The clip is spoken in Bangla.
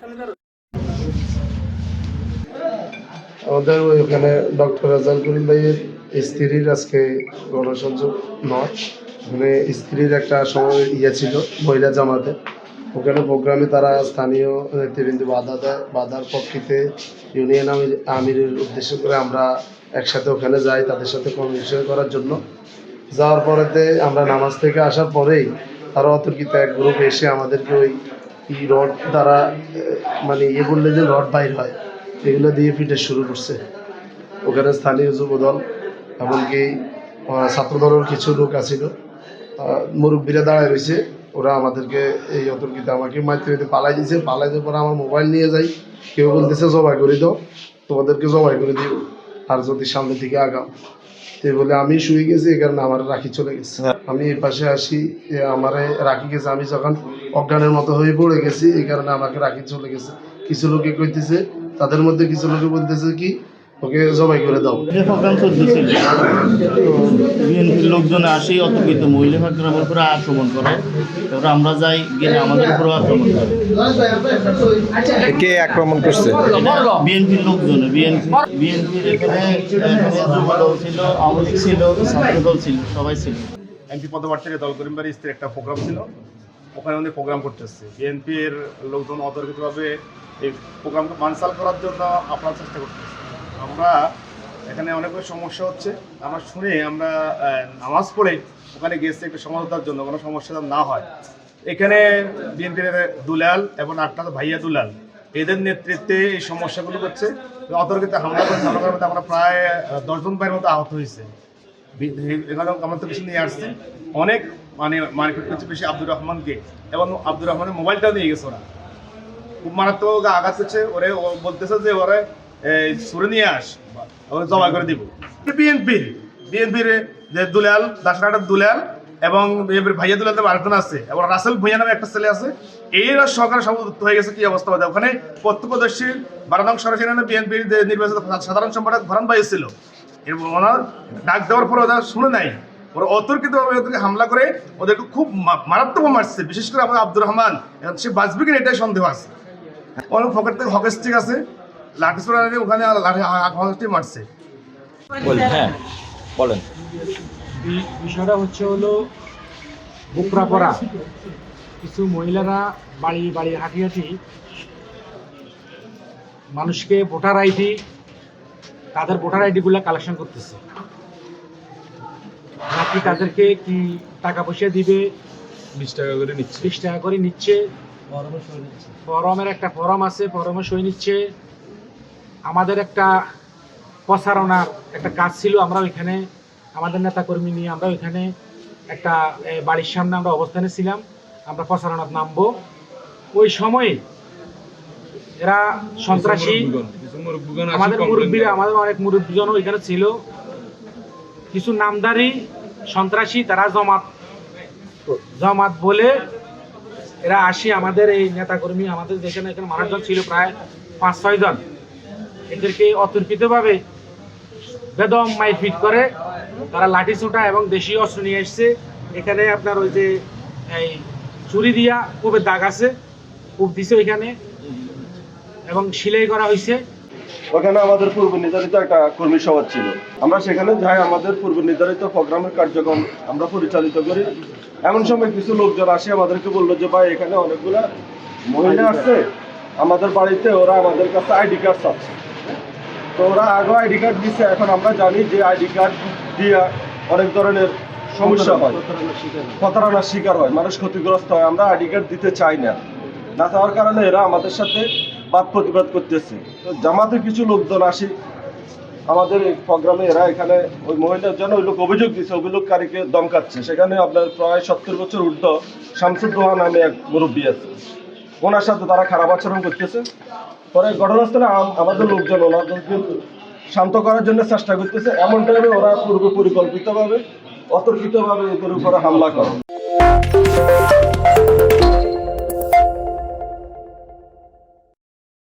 আমাদের ওইখানে ডক্টর রাজাল করিম ভাইয়ের স্ত্রীর আজকে গণসংযোগ নয়, মানে স্ত্রীর একটা সময় ছিল মহিলা জামাতে, ওখানে প্রোগ্রামে তারা স্থানীয় নেতৃবৃন্দ বাধা দেয়, বাধার পক্ষে ইউনিয়ন আমিরের উদ্দেশ্য করে আমরা একসাথে ওখানে যাই তাদের সাথে কমিউনিকেশন করার জন্য। যাওয়ার পরেতে আমরা নামাজ থেকে আসার পরেই তারা অতর্কিত এক গ্রুপ এসে আমাদেরকে ওই রড দ্বারা মানে বললে যে রড বাইর হয় এগুলো দিয়ে পিটে শুরু করছে। ওখানে স্থানীয় যুবদল এমনকি ছাত্রদলের কিছু লোক আছিল, মুরব্বীরা দাঁড়ায় রয়েছে, ওরা আমাদেরকে এই অতর্কিত আমাকে মাইতে পালাই দিয়েছে। পালাই দেওয়ার পরে আমার মোবাইল নিয়ে যাই, কেউ বলতেছে জবাই করে দাও, তোমাদেরকে জবাই করে দিব আর যদি সামনের দিকে আগাও। এই বলে আমি শুয়ে গেছি, এই কারণে আমার রাখি চলে গেছে। আমি এই পাশে আসি, আমারে রাখি গেছে, আমি যখন অজ্ঞানের মতো হয়ে পড়ে গেছি এই কারণে আমাকে রাখি চলে গেছে। কিছু লোকে কইতেছে, তাদের মধ্যে কিছু লোকে বলতেছে কি ওকে জবাই করে দাও। প্রোগ্রাম চলতেছিল, বিএনপির লোকজন আসে অতর্কিত মহিলা ফাঁকরামের উপরে আক্রমণ করে, তারপরে আমরা যাই, গেলে আমাদের উপরেও আক্রমণ করে। কে আক্রমণ করছে? বিএনপির লোকজন, বিএনপির এখানে যুবদল ছিল, আওয়ামী লীগ ছিল, ছাত্রদল ছিল, সবাই ছিল। এমপি পদপ্রার্থীর দল করিম বাড়ির স্ত্রীর একটা প্রোগ্রাম ছিল, ওখানে আমাদের প্রোগ্রাম করতেছে। বিএনপির লোকজন অতর্কিতভাবে এই প্রোগ্রামকে বানচাল করার জন্য আপনার চেষ্টা করতেছে। আমরা এখানে অনেকগুলো সমস্যা হচ্ছে, আমরা শুনে আমরা নামাজ পড়ে ওখানে গেছি একটু সমাধানের জন্য, কোনো সমস্যা না হয়। এখানে বিএনপির দুলাল এবং আপনার ভাইয়া দুলাল এদের নেতৃত্বে এই সমস্যাগুলো করছে, অতর্কিত হামলা করছে। আমরা প্রায় 10 জন ভাইয়ের মতো আহত হয়েছে। এখানে আমরা তো কিছু নিয়ে আসছি, অনেক মারপিট করছে বেশি আব্দুর রহমানকে, এবং আব্দুর রহমানের মোবাইলটাও নিয়ে গেছে। ওরা খুব মারাত্মক আঘাত করছে, ওরে বলতেছে যে ওরা সুরে নিয়ে আস, ওরা জমা করে দিব। বিএনপির যে দুলাল দাসনাটার দুলাল এবং ভাইয়া দুলাল আরেকজন আছে, এবং রাসেল ভুঁইয়া নামে একটা ছেলে আছে, এরা সরকার সভাপতি হয়ে গেছে। কি অবস্থা হবে ওখানে? প্রত্যক্ষদর্শী 12 নং সরাসরি বিএনপির যে নির্বাচিত সাধারণ সম্পাদক ভরণ ভাই ছিল, এরপর ওনার ডাক দেওয়ার পর ওরা শুনে নাই, ওরা অতর্কিতভাবে ওদেরকে হামলা করে ওদেরকে খুব মারাত্মক মারছে। বিশেষ করে আমাদের আব্দুর রহমান, সে বাঁচবে কিনা এটাই সন্দেহ আছে। অনেক পকেট থেকে হকি স্টিক আছে, লাঠি ছোড়া ওখানে লাঠি মারছে। হ্যাঁ বলেন। বিষয়টা হলো বুকরা পড়া কিছু মহিলারা বাড়ি বাড়ি হাঁটি হাঁটি মানুষকে ভোটার আইডি, তাদের ভোটার আইডিগুলো কালেকশন করতেছে, নাকি তাদেরকে কি টাকা পয়সা দিবে 20 টাকা করে নিচ্ছে, 20 টাকা করে নিচ্ছে। ফরমের একটা ফরম আছে, ফরমে সই নিচ্ছে। আমাদের একটা প্রচারণার একটা কাজ ছিল, আমরা ওইখানে আমাদের নেতাকর্মী নিয়ে আমরা ওইখানে একটা বাড়ির সামনে আমরা অবস্থানে ছিলাম, আমরা প্রচারণার নামবো। ওই সময়ে এরা সন্ত্রাসী, আমাদের মুরব্বীরা, আমাদের অনেক মুরব্বীজন ওইখানে ছিল, কিছু নামদারি সন্ত্রাসী, তারা জমাত বলে এরা আসি আমাদের এই নেতাকর্মী, আমাদের যেখানে এখানে মানুষজন ছিল প্রায় 5-6 জন, এদেরকে অতর্কিতভাবে বেদম মারপিট করে, তারা লাঠি ছোটা এবং দেশীয় অস্ত্র নিয়ে এসছে। এখানে আপনার ওই যে এই চুরি দিয়া কূপের দাগ আছে, কূপ দিছে ওইখানে, এবং সিলাই করা হয়েছে। ওখানে আমাদের পূর্ব নির্ধারিত একটা কর্মী সভা ছিল, আমরা সেখানে যাই, আমাদের পূর্ব নির্ধারিত প্রোগ্রামের কার্যক্রম আমরা পরিচালিত করি। এমন সময় কিছু লোকজন আসে আমাদেরকে বললো যে ভাই এখানে অনেকগুলা মহিলা আছে আমাদের বাড়িতে, ওরা আমাদের কাছে আইডি কার্ড চাচ্ছে। তো ওরা আগে আইডি কার্ড দিচ্ছে, এখন আমরা জানি যে আইডি কার্ড দিয়ে অনেক ধরনের সমস্যা হয়, প্রতারণার শিকার হয়, মানুষ ক্ষতিগ্রস্ত হয়। আমরা আইডি কার্ড দিতে চাই না, না চাওয়ার কারণে এরা আমাদের সাথে বাদ প্রতিবাদ করতেছে। তো জামাতের কিছু লোকজন আসি আমাদের এই প্রোগ্রামে, এরা এখানে ওই মহিলার জন্য ওই লোক অভিযোগ দিচ্ছে, অভিযোগকারীকে দমকাচ্ছে। সেখানে আপনার প্রায় 70 বছর ঊর্ধ্ব শামসুদ্দোহা নামে এক মুরব্বী আছে, ওনার সাথে তারা খারাপ আচরণ করতেছে। পরে ঘটনাস্থলে আমাদের লোকজন ওনাদেরকে শান্ত করার জন্য চেষ্টা করতেছে। এমন টাইমে ওরা পূর্ব পরিকল্পিতভাবে অতর্কিতভাবে এদের উপরে হামলা করে।